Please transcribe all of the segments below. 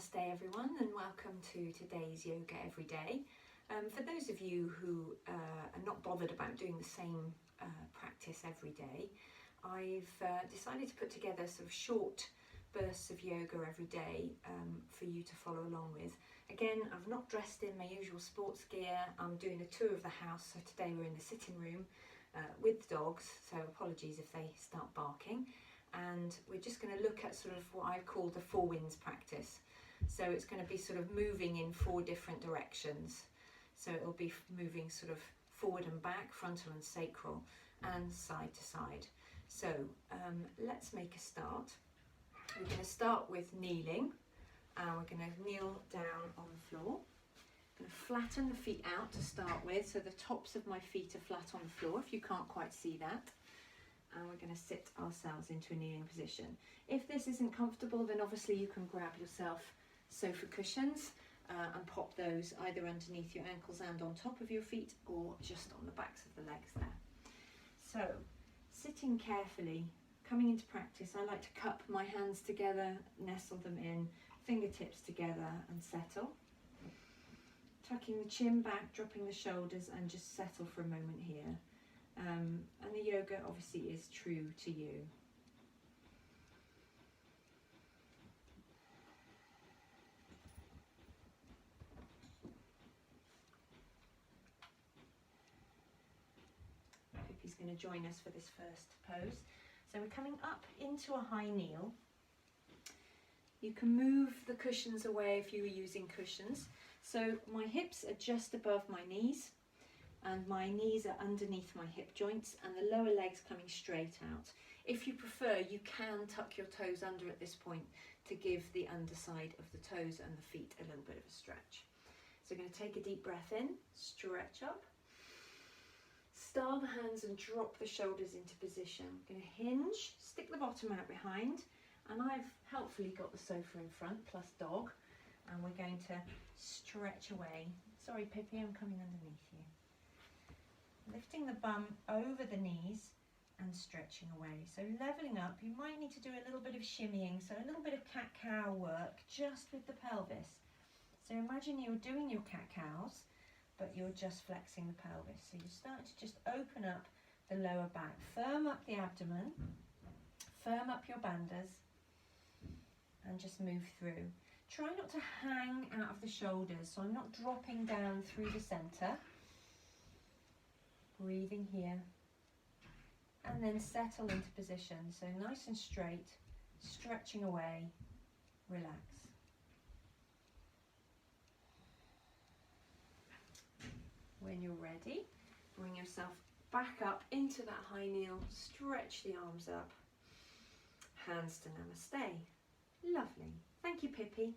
Namaste everyone, and welcome to today's Yoga Every Day. For those of you who are not bothered about doing the same practice every day, I've decided to put together sort of short bursts of yoga every day for you to follow along with. Again, I've not dressed in my usual sports gear. I'm doing a tour of the house, so today we're in the sitting room with the dogs, so apologies if they start barking. And we're just going to look at sort of what I call the four winds practice. So it's going to be sort of moving in four different directions. So it'll be moving sort of forward and back, frontal and sacral, and side to side. So let's make a start. We're going to start with kneeling, and we're going to kneel down on the floor. I'm going to flatten the feet out to start with, so the tops of my feet are flat on the floor, if you can't quite see that. And we're going to sit ourselves into a kneeling position. If this isn't comfortable, then obviously you can grab yourself sofa cushions and pop those either underneath your ankles and on top of your feet, or just on the backs of the legs there. So, sitting carefully, coming into practice, I like to cup my hands together, nestle them in, fingertips together and settle. Tucking the chin back, dropping the shoulders, and just settle for a moment here. And the yoga obviously is true to you. Pippi's going to join us for this first pose. So we're coming up into a high kneel. You can move the cushions away if you were using cushions. So my hips are just above my knees, and my knees are underneath my hip joints, and the lower leg's coming straight out. If you prefer, you can tuck your toes under at this point to give the underside of the toes and the feet a little bit of a stretch. So we're going to take a deep breath in, stretch up, star the hands and drop the shoulders into position. We're going to hinge, stick the bottom out behind, and I've helpfully got the sofa in front plus dog, and we're going to stretch away. Sorry Pippi, I'm coming underneath you. Lifting the bum over the knees and stretching away. So leveling up, you might need to do a little bit of shimmying, so a little bit of cat-cow work just with the pelvis. So imagine you're doing your cat-cows, but you're just flexing the pelvis. So you're starting to just open up the lower back, firm up the abdomen, firm up your bandhas, and just move through. Try not to hang out of the shoulders, so I'm not dropping down through the center. Breathing here, and then settle into position. So nice and straight, stretching away, relax. When you're ready, bring yourself back up into that high kneel, stretch the arms up, hands to Namaste. Lovely. Thank you, Pippi.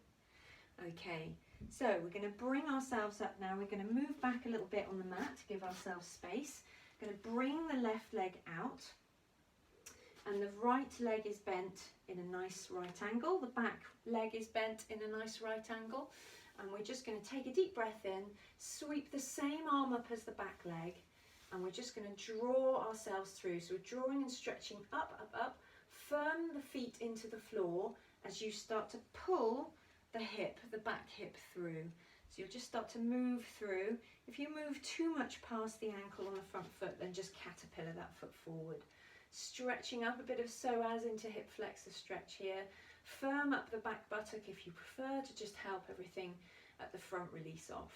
Okay, so we're going to bring ourselves up now. We're going to move back a little bit on the mat to give ourselves space. Going to bring the left leg out, and the right leg is bent in a nice right angle. The back leg is bent in a nice right angle, and we're just going to take a deep breath in, sweep the same arm up as the back leg, and we're just going to draw ourselves through. So we're drawing and stretching up, up, up. Firm the feet into the floor as you start to pull the hip, the back hip through. So you'll just start to move through. If you move too much past the ankle on the front foot, then just caterpillar that foot forward. Stretching up a bit of psoas into hip flexor stretch here. Firm up the back buttock if you prefer, to just help everything at the front release off.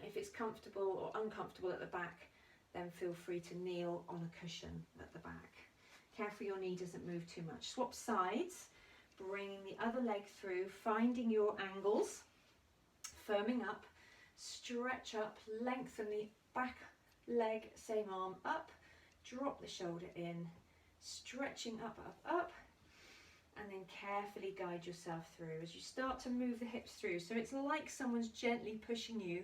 If it's comfortable or uncomfortable at the back, then feel free to kneel on a cushion at the back. Careful your knee doesn't move too much. Swap sides, bringing the other leg through, finding your angles, firming up, stretch up, lengthen the back leg, same arm up, drop the shoulder in, stretching up, up, up, and then carefully guide yourself through as you start to move the hips through. So it's like someone's gently pushing you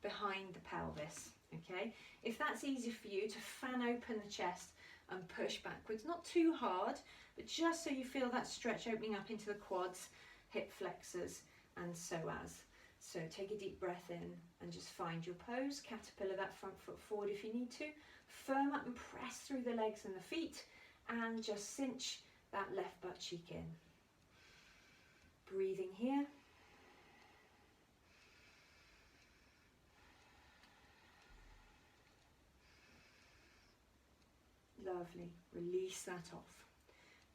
behind the pelvis, okay? If that's easier for you, to fan open the chest and push backwards, not too hard, but just so you feel that stretch opening up into the quads, hip flexors and psoas. So take a deep breath in and just find your pose, caterpillar that front foot forward if you need to, firm up and press through the legs and the feet, and just cinch that left butt cheek in. Breathing here. Lovely. Release that off.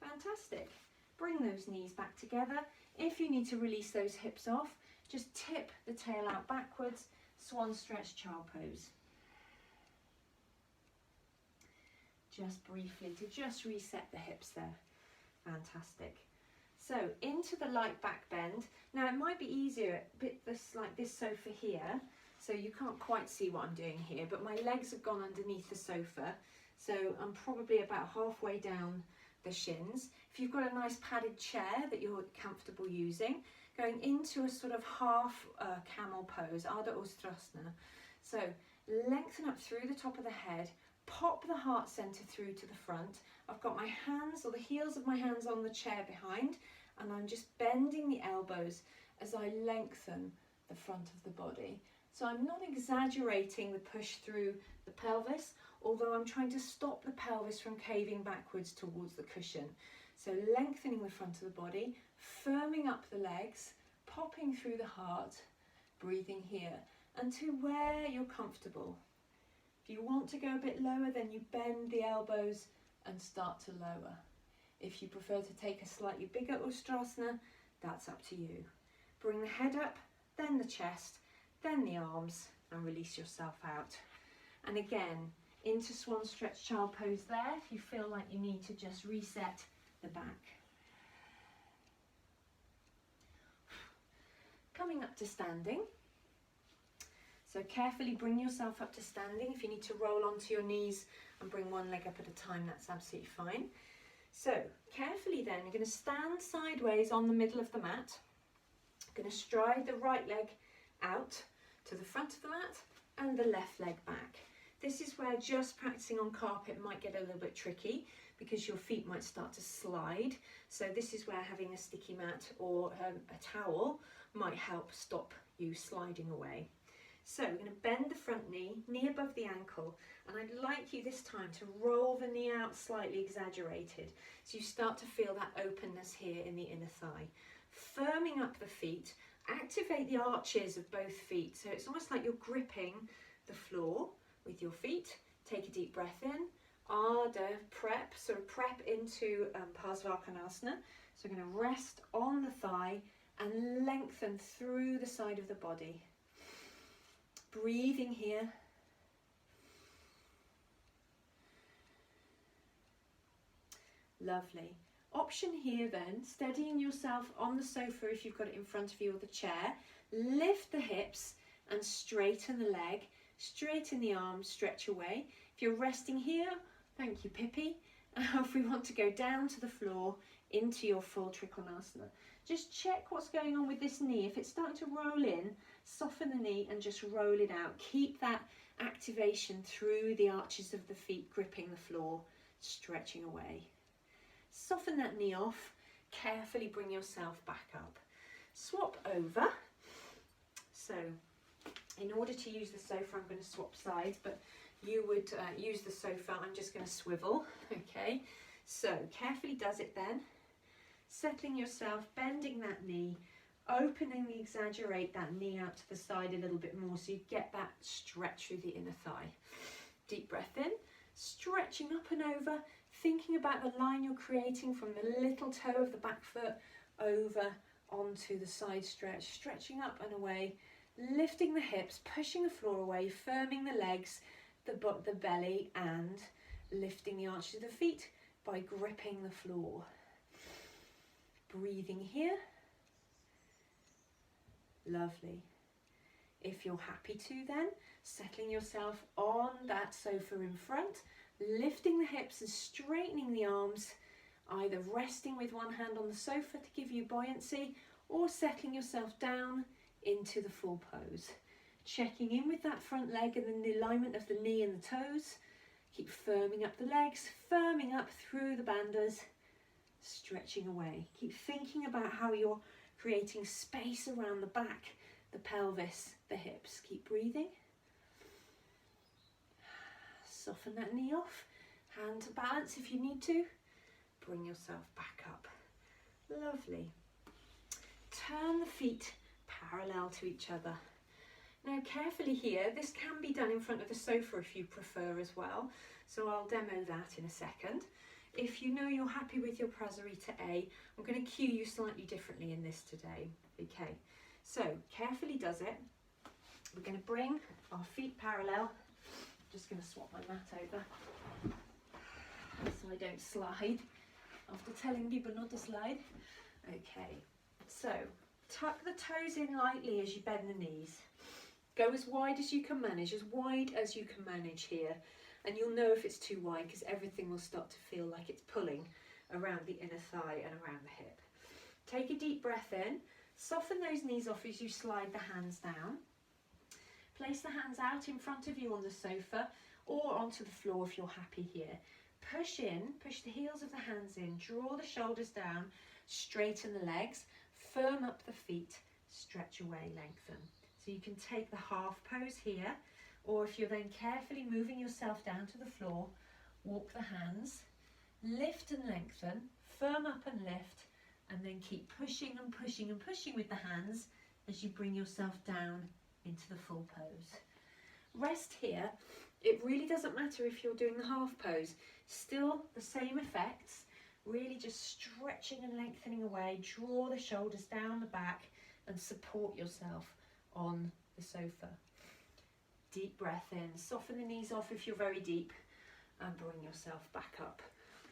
Fantastic. Bring those knees back together. If you need to release those hips off, just tip the tail out backwards. Swan stretch, child pose. Just briefly to just reset the hips there. Fantastic. So into the light back bend. Now it might be easier a bit like this sofa here, so you can't quite see what I'm doing here, but my legs have gone underneath the sofa, so I'm probably about halfway down the shins. If you've got a nice padded chair that you're comfortable using, going into a sort of half camel pose, Ardha Ustrasana. So lengthen up through the top of the head, pop the heart center through to the front. I've got my hands, or the heels of my hands, on the chair behind, and I'm just bending the elbows as I lengthen the front of the body. So I'm not exaggerating the push through the pelvis, although I'm trying to stop the pelvis from caving backwards towards the cushion. So lengthening the front of the body, firming up the legs, popping through the heart, breathing here, and to where you're comfortable. If you want to go a bit lower, then you bend the elbows and start to lower. If you prefer to take a slightly bigger Ustrasana, that's up to you. Bring the head up, then the chest, then the arms, and release yourself out. And again, into swan stretch child pose there, if you feel like you need to just reset the back. Coming up to standing. So carefully bring yourself up to standing. If you need to roll onto your knees and bring one leg up at a time, that's absolutely fine. So carefully then, you're going to stand sideways on the middle of the mat. You're going to stride the right leg out to the front of the mat and the left leg back. This is where just practicing on carpet might get a little bit tricky because your feet might start to slide. So this is where having a sticky mat or a towel might help stop you sliding away. So we're going to bend the front knee above the ankle, and I'd like you this time to roll the knee out slightly exaggerated, so you start to feel that openness here in the inner thigh. Firming up the feet, activate the arches of both feet, so it's almost like you're gripping the floor with your feet. Take a deep breath in, Ardha, prep into Parsvakonasana. So we're going to rest on the thigh and lengthen through the side of the body. Breathing here. Lovely. Option here then, steadying yourself on the sofa if you've got it in front of you, or the chair. Lift the hips and straighten the leg, straighten the arms, stretch away. If you're resting here, thank you Pippi. If we want to go down to the floor into your full Trikonasana, just check what's going on with this knee. If it's starting to roll in, soften the knee and just roll it out. Keep that activation through the arches of the feet, gripping the floor, stretching away. Soften that knee off, carefully bring yourself back up. Swap over. So in order to use the sofa, I'm going to swap sides, but you would use the sofa. I'm just going to swivel, okay? So carefully does it then. Settling yourself, bending that knee, opening the exaggerate that knee out to the side a little bit more so you get that stretch through the inner thigh. Deep breath in, stretching up and over, thinking about the line you're creating from the little toe of the back foot over onto the side stretch, stretching up and away, lifting the hips, pushing the floor away, firming the legs, the belly, and lifting the arches of the feet by gripping the floor. Breathing here. Lovely. If you're happy to then, settling yourself on that sofa in front, lifting the hips and straightening the arms, either resting with one hand on the sofa to give you buoyancy or settling yourself down into the full pose. Checking in with that front leg and then the alignment of the knee and the toes. Keep firming up the legs, firming up through the bandhas, stretching away. Keep thinking about how you're creating space around the back, the pelvis, the hips. Keep breathing. Soften that knee off. Hand to balance if you need to. bring yourself back up. Lovely. Turn the feet parallel to each other. Now carefully here, this can be done in front of the sofa if you prefer as well, so I'll demo that in a second. If you know you're happy with your Prasarita A, I'm going to cue you slightly differently in this today. Okay, so carefully does it. We're going to bring our feet parallel. I'm just going to swap my mat over so I don't slide after telling people not to slide. Okay, so tuck the toes in lightly as you bend the knees. Go as wide as you can manage here. And you'll know if it's too wide because everything will start to feel like it's pulling around the inner thigh and around the hip. Take a deep breath in. Soften those knees off as you slide the hands down. Place the hands out in front of you on the sofa or onto the floor if you're happy here. Push in, push the heels of the hands in, draw the shoulders down, straighten the legs, firm up the feet, stretch away, lengthen. So you can take the half pose here, or if you're then carefully moving yourself down to the floor, walk the hands, lift and lengthen, firm up and lift, and then keep pushing and pushing and pushing with the hands as you bring yourself down into the full pose. Rest here. It really doesn't matter if you're doing the half pose, still the same effects, really just stretching and lengthening away, draw the shoulders down the back and support yourself on the sofa. Deep breath in, soften the knees off if you're very deep and bring yourself back up.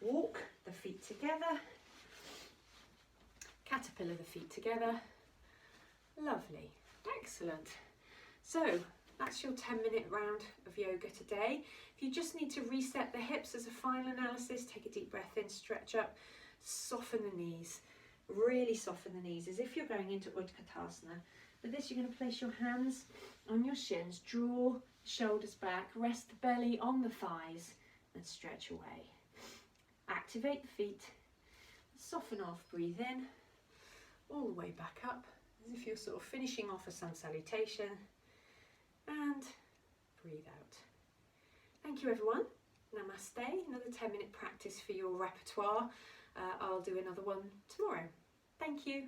Walk the feet together, caterpillar the feet together. Lovely, excellent. So that's your 10-minute round of yoga today. If you just need to reset the hips as a final analysis, take a deep breath in, stretch up, soften the knees, really soften the knees as if you're going into Utkatasana. For this, you're going to place your hands on your shins, draw the shoulders back, rest the belly on the thighs and stretch away. Activate the feet, soften off, breathe in, all the way back up as if you're sort of finishing off a sun salutation, and breathe out. Thank you everyone. Namaste. Another 10-minute practice for your repertoire. I'll do another one tomorrow. Thank you.